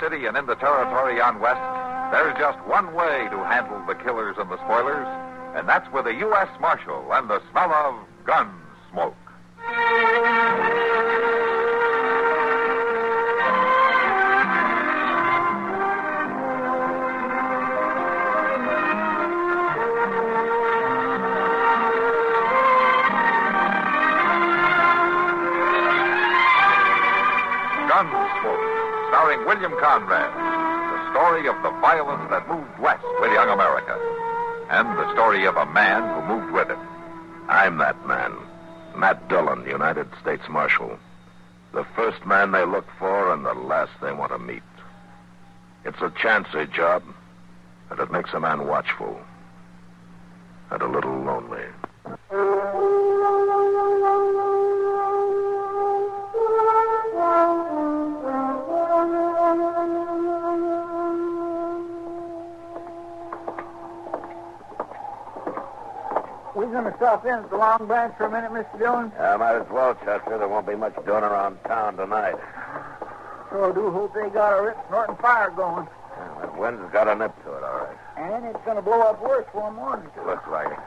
city and in the territory on west, there's just one way to handle the killers and the spoilers, and that's with a U.S. Marshal and the smell of Gunsmoke. Gunsmoke, starring William Conrad, the story of the violence that moved west with young America, and the story of a man who moved with it. I'm that man, Matt Dillon, United States Marshal. The first man they look for and the last they want to meet. It's a chancy job, and it makes a man watchful and a little lonely. We're going to stop in at the Long Branch for a minute, Mr. Dillon. Might as well, Chester. There won't be much doing around town tonight. Sure do hope they got a rip snorting fire going. The wind's got a nip to it, all right. And it's going to blow up worse for a morning. Looks like it.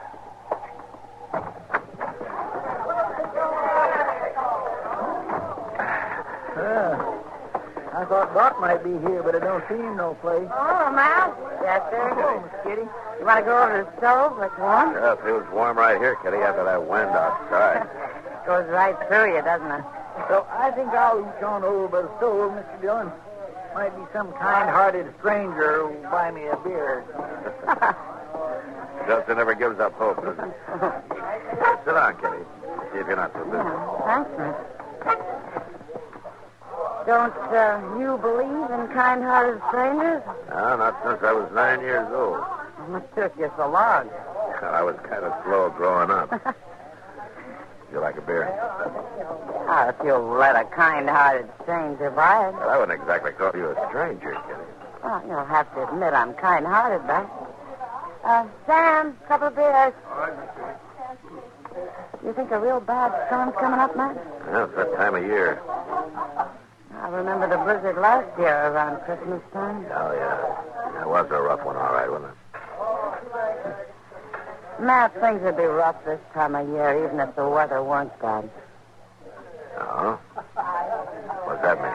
I thought Doc might be here, but I don't see him no place. Oh, Mal. Yes, sir. Hello, Miss Kitty. You want to go over to the stove? It's warm. Yeah, it feels warm right here, Kitty, after that wind outside. Goes right through you, doesn't it? So I think I'll reach on over by the stove, Mr. Dillon. Might be some kind-hearted stranger who'll buy me a beer. Chester never gives up hope, does he? Sit down, Kitty. See if you're not so busy. Thanks, miss. Don't you believe in kind-hearted strangers? No, not since I was 9 years old. What took you so long? I was kind of slow growing up. You like a beer? Oh, if you'll let a kind-hearted stranger buy it. Well, I wouldn't exactly call you a stranger, Kitty. Well, you'll have to admit I'm kind-hearted, but... Sam, couple of beers. All right, Mr. You think a real bad storm's coming up, Matt? Yeah, it's that time of year. I remember the blizzard last year around Christmas time. Oh, yeah. That was a rough one, all right, wasn't it? Matt, things would be rough this time of year, even if the weather weren't bad. Oh? What's that mean?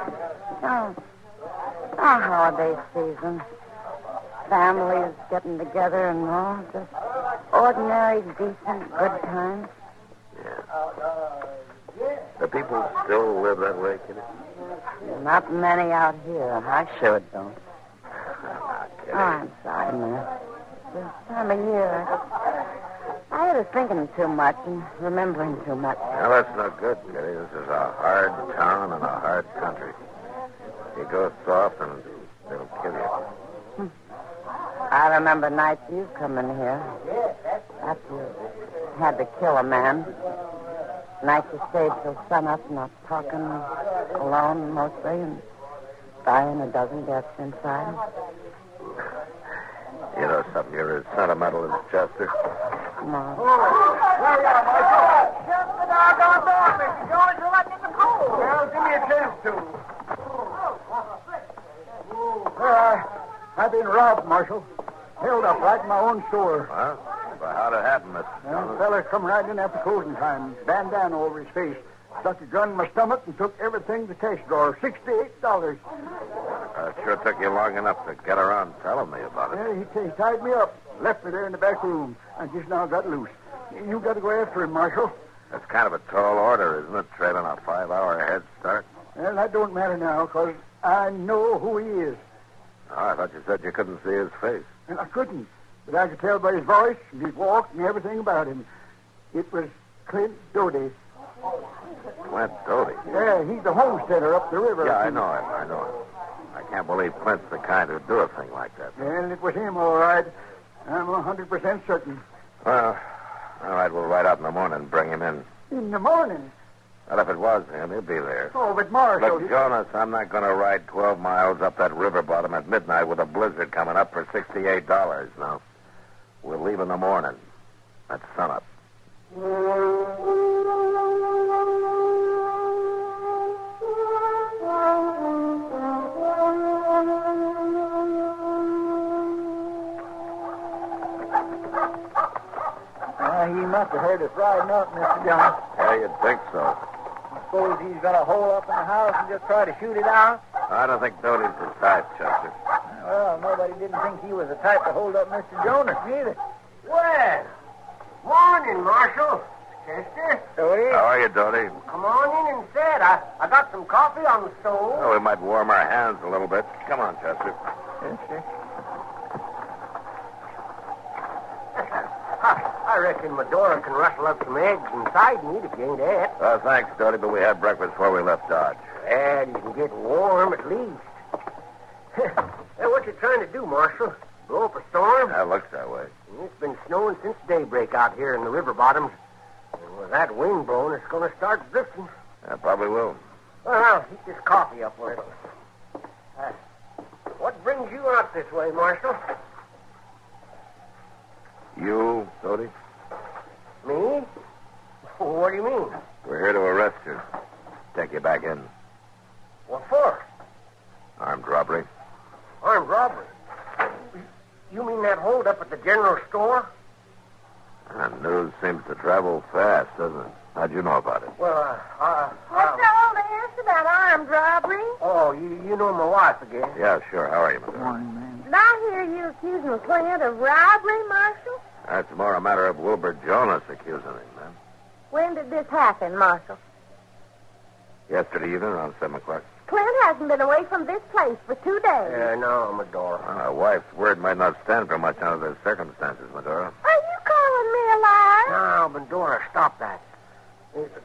Oh, our holiday season. Families getting together and all. Just ordinary, decent, good times. Yeah. Do people still live that way, Kitty? Not many out here. I sure don't. Kitty. Oh, I'm sorry, Matt. This time of year, I had us thinking too much and remembering too much. Well, that's no good, Kitty. This is a hard town and a hard country. You go soft and it'll kill you. I remember nights you come in here after you had to kill a man. Nights you stayed till sunup, not talking, alone mostly, and dying a dozen deaths inside. You know something, you're as sentimental as Chester. No. There you are, Marshal. Shut the doggone door, Mr. Jones. You're letting in the cold. Well, give me a chance to. I've been robbed, Marshal. Held up right in my own store. Well, how'd it happen, Mr. The Jones? fella come right in after closing time, bandana over his face. Stuck a gun in my stomach and took everything to the cash drawer, $68. It sure took you long enough to get around telling me about it. Yeah, he tied me up, left me there in the back room. I just now got loose. You got to go after him, Marshal. That's kind of a tall order, isn't it? Trailing a 5-hour head start. Well, that don't matter now, because I know who he is. Oh, I thought you said you couldn't see his face. And I couldn't, but I could tell by his voice and his walk and everything about him. It was Clint Doty. Clint Doty? Yeah, he's the homesteader up the river. Yeah, I know him. I can't believe Clint's the kind who'd do a thing like that. Well, it was him, all right. I'm 100% certain. Well, all right, we'll ride out in the morning and bring him in. In the morning? Well, if it was him, he'll be there. Oh, but Marshal... Look, Jonas, I'm not going to ride 12 miles up that river bottom at midnight with a blizzard coming up for $68. No. We'll leave in the morning. At sunup. He must have heard us riding up, Mr. Dillon. Yeah, you'd think so. Suppose he's going to hole up in the house and just try to shoot it out? I don't think Doty's the type, Chester. Well, nobody didn't think he was the type to hold up Mr. Jonas, neither. Well, morning, Marshal. Chester. Doty? How are you, Doty? Come on in and sit. I got some coffee on the stove. Oh, we might warm our hands a little bit. Come on, Chester. Yes, sir. I reckon Medora can rustle up some eggs inside meat if you ain't at. Thanks, Doty, but we had breakfast before we left Dodge. And you can get warm at least. Hey, what you trying to do, Marshal? Blow up a storm? That looks that way. It's been snowing since daybreak out here in the river bottoms. And with that wind blowing, it's going to start drifting. Yeah, probably will. Well, I'll heat this coffee up a little. What brings you out this way, Marshal? You, Doty? Me? What do you mean? We're here to arrest you. Take you back in. What for? Armed robbery. Armed robbery? You mean that hold up at the general store? News seems to travel fast, doesn't it? How'd you know about it? Well, What's all this about armed robbery? Oh, you know my wife again. Yeah, sure. How are you, Mother? Morning, man. Did I hear you accusing Clint of robbery, Marshal? That's more a matter of Wilbur Jonas accusing him, man. When did this happen, Marshal? Yesterday evening around 7 o'clock. Clint hasn't been away from this place for 2 days. No, Medora. My wife's word might not stand for much under the circumstances, Medora. Are you calling me a liar? No, Medora, stop that.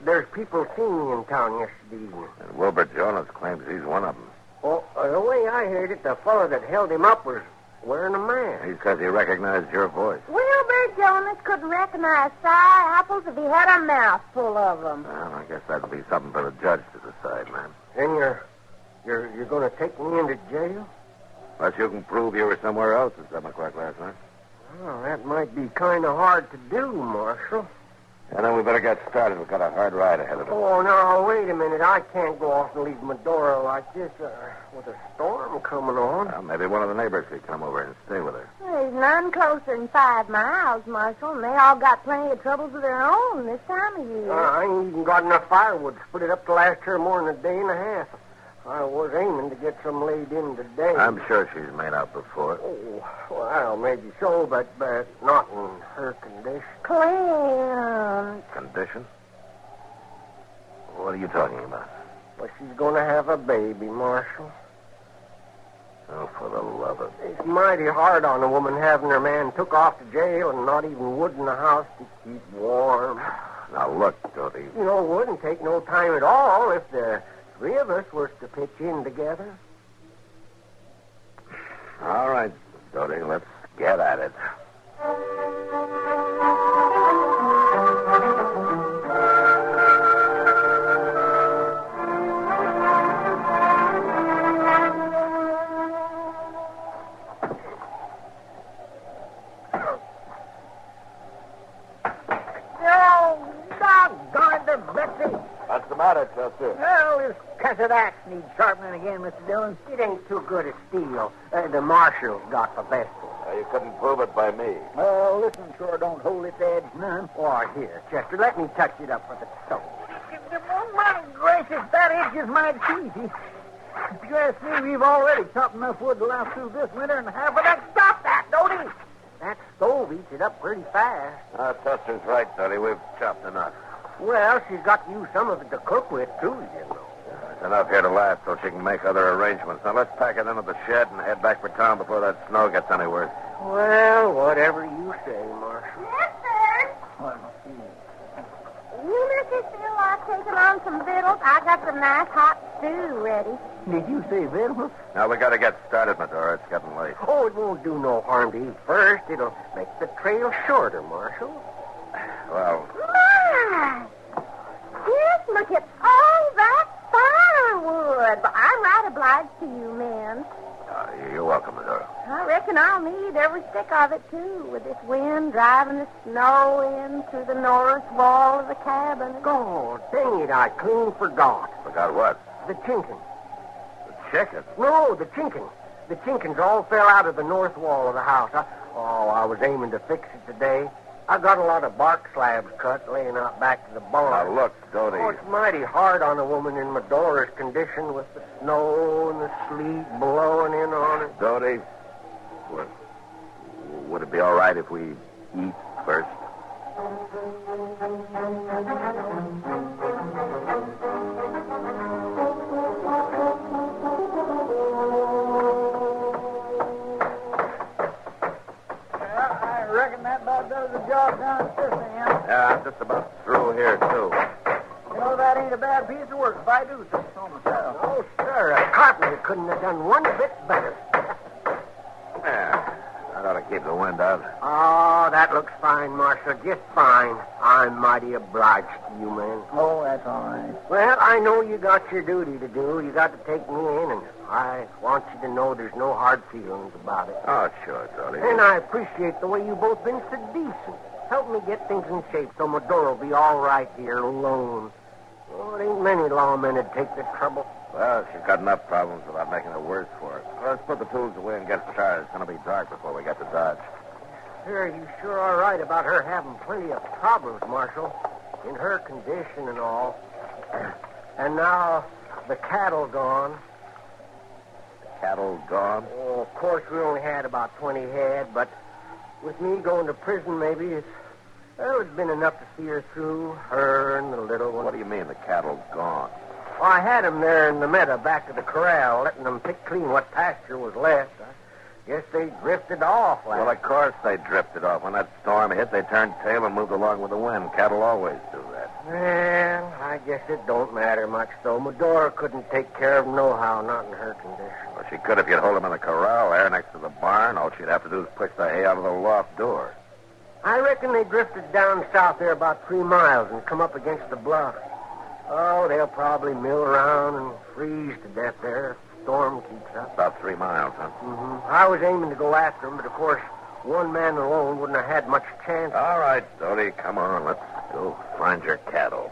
There's people seen me in town yesterday evening. And Wilbur Jonas claims he's one of them. Well, the way I heard it, the fellow that held him up was wearing a mask. He says he recognized your voice. Wilbur Jonas couldn't recognize sour apples if he had a mouth full of them. Well, I guess that'll be something for the judge to decide, man. Then you're going to take me into jail? Unless you can prove you were somewhere else at 7 o'clock last night. Well, that might be kind of hard to do, Marshal. And then we better get started. We've got a hard ride ahead of us. Oh, no, wait a minute. I can't go off and leave Medora like this with a storm coming on. Well, maybe one of the neighbors could come over and stay with her. There's none closer than 5 miles, Marshal, and they all got plenty of troubles of their own this time of year. I ain't even got enough firewood to put it up to last her more than a day and a half. I was aiming to get some laid in today. I'm sure she's made out before. Oh, well, maybe so, but not in her condition. Clint. Condition? What are you talking about? Well, she's going to have a baby, Marshal. Oh, for the love of... It's mighty hard on a woman having her man took off to jail and not even wood in the house to keep warm. Now, look, Doty. You know, it wouldn't take no time at all if the 3 of us was to pitch in together. All right, Doty, let's get at it. Oh, doggone the Betsy. What's the matter, Chester? Well, this cussed axe needs sharpening again, Mr. Dillon. It ain't too good a steel. The Marshal's got the best of it. You couldn't prove it by me. Well, this one sure don't hold its edge none. Oh, here, Chester, let me touch it up with the stove. Oh, my gracious, that edge is mighty cheesy. If you ask me, we've already chopped enough wood to last through this winter and half of that. Stop that, Doty! That stove eats it up pretty fast. Chester's right, Doty. We've chopped enough. Well, she's got to use some of it to cook with, too, you know. There's enough here to last so she can make other arrangements. Now, let's pack it into the shed and head back for town before that snow gets any worse. Well, whatever you say, Marshal. Yes, sir. You, Mrs. Phil, I've taken on some victuals. I got some nice hot stew ready. Did you say victuals? Now, we got to get started, Medora. It's getting late. Oh, it won't do no harm to eat first. It'll make the trail shorter, Marshal. Well, My! Yes, look at all that firewood. But I'm right obliged to you, men. you're welcome, Medora. I reckon I'll need every stick of it, too, with this wind driving the snow in through the north wall of the cabin. God dang it, I clean forgot. Forgot what? The chinking. The chicken. No, the chinking. The chinkins all fell out of the north wall of the house. I was aiming to fix it today. I got a lot of bark slabs cut laying out back to the barn. Now, look, Doty. Oh, it's mighty hard on a woman in Medora's condition with the snow and the sleet blowing in on her. Doty, would it be all right if we eat first? I reckon that about does the job down at this end. Yeah, I'm just about through here, too. You know, that ain't a bad piece of work if I do say so myself. Oh, sir, a carpenter couldn't have done one bit better. Yeah, that ought to keep the wind out. Oh, that looks fine, Marshal, just fine. I'm mighty obliged to you, man. Oh, that's all right. Well, I know you got your duty to do. You got to take me in, and I want you to know there's no hard feelings about it. Oh, sure, Doty. And I appreciate the way you both been so decent. Help me get things in shape so Medora will be all right here alone. Oh, it ain't many lawmen that'd take the trouble. Well, she's got enough problems without making it worse for us. Let's put the tools away and get started. It's going to be dark before we get to Dodge. Sure, you sure are right about her having plenty of problems, Marshal. In her condition and all. And now the cattle gone. Cattle gone? Oh, of course, we only had about 20 head, but with me going to prison, maybe it's been enough to see her through, her and the little one. What do you mean the cattle's gone? Well, I had them there in the meadow back of the corral, letting them pick clean what pasture was left. I guess they drifted off. Well, of course they drifted off. When that storm hit, they turned tail and moved along with the wind. Cattle always do that. Well, I guess it don't matter much, though. Medora couldn't take care of them nohow, not in her condition. Well, she could if you'd hold them in the corral there next to the barn. All she'd have to do is push the hay out of the loft door. I reckon they drifted down south there about 3 miles and come up against the bluff. Oh, they'll probably mill around and freeze to death there if the storm keeps up. About 3 miles, huh? Mm-hmm. I was aiming to go after them, but of course, one man alone wouldn't have had much chance. All right, Doty, come on. Let's go find your cattle.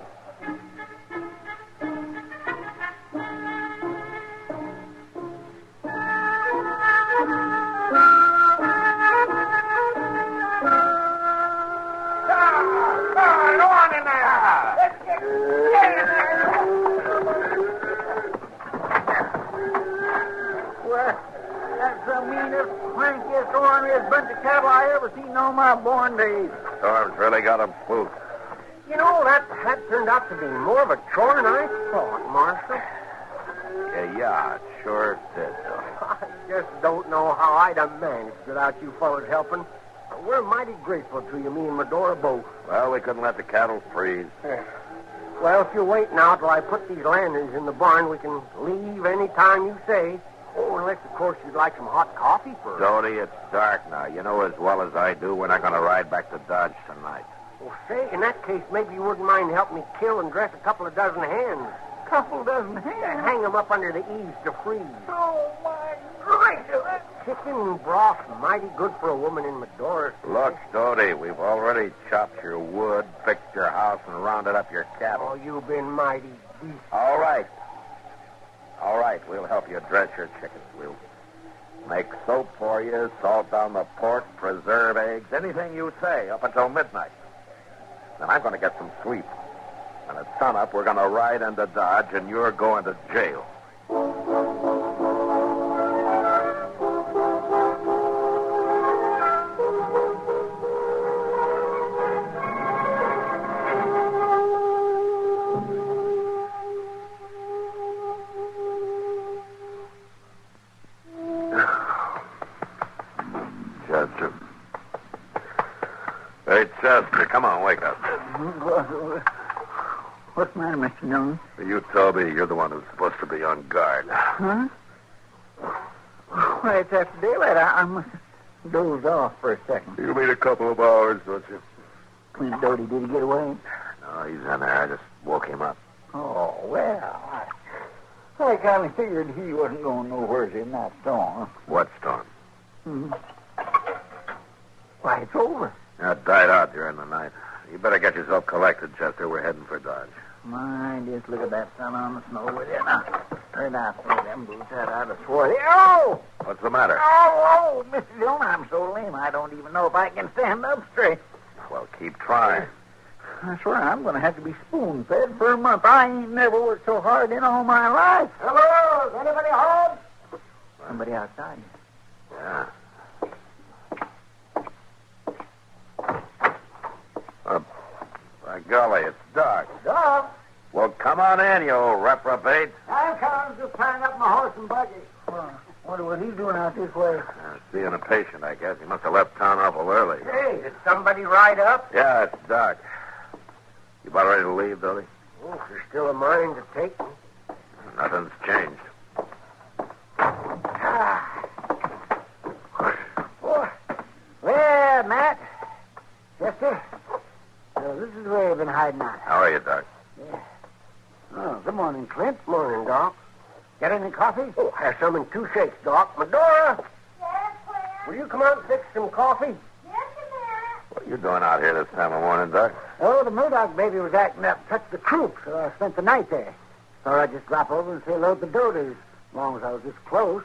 Go on in there. Let's get in there. Well, that's the meanest, crankiest, orneryest bunch of cattle I ever seen in all my born days. Storm's really got them spooked. You know, that turned out to be more of a chore than I thought, Marshal. Yeah, it sure did, Doty. I just don't know how I'd have managed without you fellas helping. We're mighty grateful to you, me and Medora both. Well, we couldn't let the cattle freeze. Well, if you'll wait now till I put these lanterns in the barn, we can leave any time you say. Oh, unless, of course, you'd like some hot coffee first. Doty, it's dark now. You know as well as I do we're not going to ride back to Dodge tonight. Well, say, in that case, maybe you wouldn't mind helping me kill and dress a couple of dozen hens. Couple dozen hands. Hang them up under the eaves to freeze. Oh, my gracious. Chicken broth, mighty good for a woman in Medora's. Look, Doty, we've already chopped your wood, fixed your house, and rounded up your cattle. Oh, you've been mighty decent. All right. All right, we'll help you dress your chickens. We'll make soap for you, salt down the pork, preserve eggs, anything you say up until midnight. Then I'm going to get some sleep. And at sunup, we're going to ride into Dodge, and you're going to jail. Chester. Hey, Chester, come on, wake up. What's the matter, Mr. Jones? You told me you're the one who's supposed to be on guard. Huh? Well, it's after daylight. I must have dozed off for a second. You mean a couple of hours, don't you? Clint Doty, did he get away? No, he's in there. I just woke him up. Oh, well, I kind of figured he wasn't going nowhere in that storm. What storm? Hmm. Why, it's over. It died out during the night. You better get yourself collected, Chester. We're heading for Dodge. My, just look at that sun on the snow with you. Now, turn out some of them boots out of the swarthy. Oh! What's the matter? Oh, Mr. Dillon, I'm so lame I don't even know if I can stand up straight. Well, keep trying. I swear I'm going to have to be spoon-fed for a month. I ain't never worked so hard in all my life. Hello? Is anybody home? Somebody outside. Yeah. By golly, it's dark. Dog? Well, come on in, you old reprobate. I'm coming, just tying up my horse and buggy. Wonder what he's doing out this way. Seeing a patient, I guess. He must have left town awful early. Hey, did somebody ride up? Yeah, it's dark. You about ready to leave, Billy? Oh, if there's still a mind to take me. Nothing's changed. Well, Matt. Chester. So this is where you've been hiding out. How are you, Doc? Yeah. Oh, good morning, Clint. Morning, Doc. Got any coffee? Oh, have some in 2 shakes, Doc. Medora, Yes, Clint? will you come out and fix some coffee? Just a minute. What are you doing out here this time of morning, Doc? Oh, the Murdoch baby was acting up, touched the croup, so I spent the night there. Thought I'd just drop over and say hello to the Doties, as long as I was this close.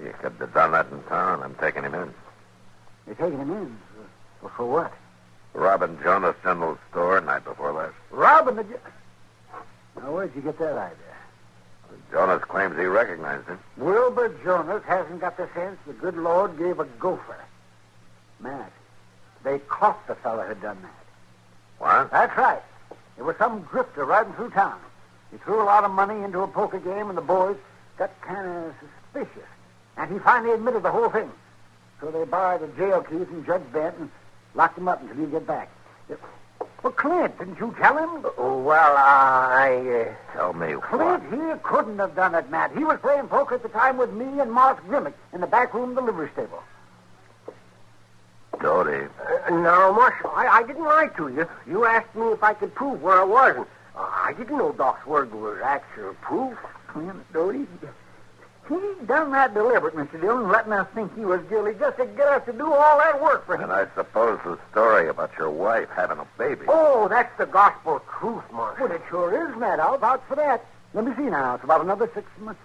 You could have done that in town. I'm taking him in. You're taking him in? Well, for what? Robbing Jonas Sindle's store night before last. Robbing the... Now, where'd you get that idea? Jonas claims he recognized him. Wilbur Jonas hasn't got the sense the good Lord gave a gopher. Matt, they caught the fellow who'd done that. What? That's right. There was some drifter riding through town. He threw a lot of money into a poker game, and the boys got kind of suspicious. And he finally admitted the whole thing. So they borrowed the jail keys from Judge Bent and locked him up until you get back. Well, Clint, didn't you tell him? Oh, well, I... Tell me Clint, he couldn't have done it, Matt. He was playing poker at the time with me and Mark Grimmick in the back room of the livery stable. Dodie. Now, Marshal, I didn't lie to you. You asked me if I could prove where I was. And, I didn't know Doc's word was actual proof. Clint, Doty, he done that deliberate, Mr. Dillon, letting us think he was guilty just to get us to do all that work for him. And I suppose the story about your wife having a baby. Oh, that's the gospel truth, Marshal. Well, it sure is, Matt. I'll vouch for that. Let me see now. It's about another 6 months.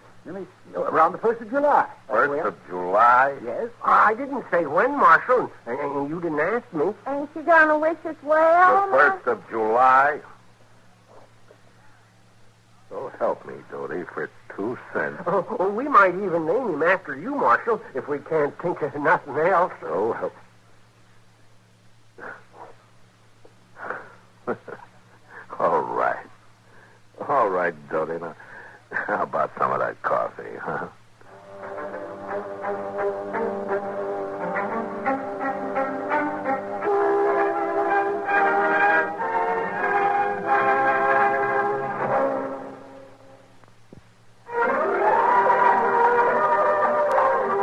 Around the 1st of July. 1st of July? Yes. I didn't say when, Marshal, and you didn't ask me. Ain't you gonna wish us well? The 1st of July? So help me, Dodie, for 2 cents. Oh, we might even name him after you, Marshal, if we can't think of nothing else. So help. All right. All right, Dodie. Now, how about some of that coffee, huh?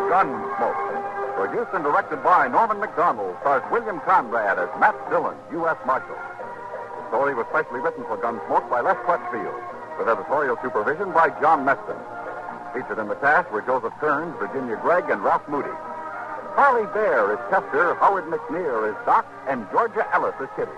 Gunsmoke, produced and directed by Norman McDonald, stars William Conrad as Matt Dillon, U.S. Marshal. The story was specially written for Gunsmoke by Les Crutchfield, with editorial supervision by John Meston. Featured in the cast were Joseph Kearns, Virginia Gregg, and Ralph Moody. Harley Bear is Chester, Howard McNear is Doc, and Georgia Ellis is Kitty.